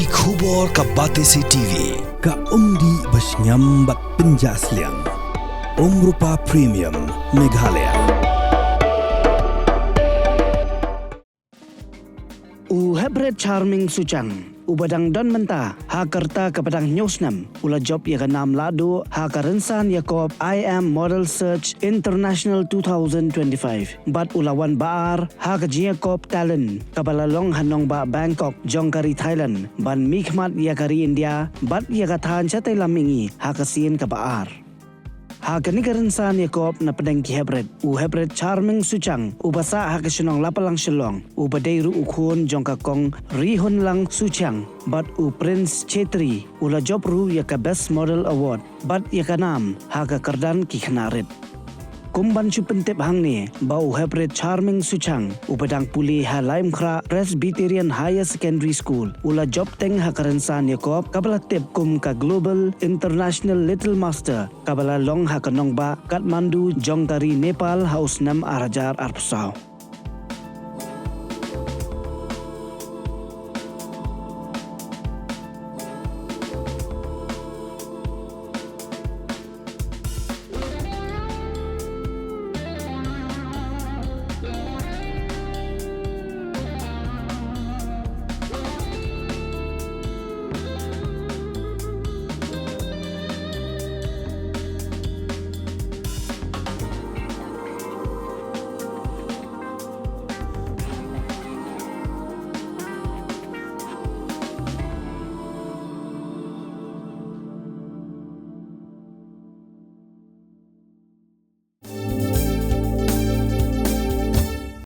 Ki khubor ka Batesi TV. Ka umdi basnyam bak penjaslian. Rupa Premium Meghalaya. Heprit charming sucang. Ubadang don menta ha kerta kepadang nyosnam ula job ya kanam lado ha karensan Yakob I am Model Search International 2025 bat ulawan baar ha ka Yakob talent kabalalong hanong ba Bangkok jongkari Thailand ban mikmat ya kari India bat ya kathan chatai lamingi ha kasin ka baar ha kani karensan Yakob na pedang ki Heprit Heprit charming sucang ubasa ha kasunong lapalang shalong ubadai ru ukhon jongka kong rihon lang sucang but Prince Chetri ula job ru ya ka best model award but ya ka nam ha ka kardan ki khnarit kumban chu pentep hang ni bau Heprit charming sucang ubadang puli ha laim khra Presbyterian Higher Secondary School ula job teng ha karensan Yakob kabala tip kum ka Global International Little Master kabala long ha kanong ba Kathmandu jongkari Nepal haus nam arajar arpsau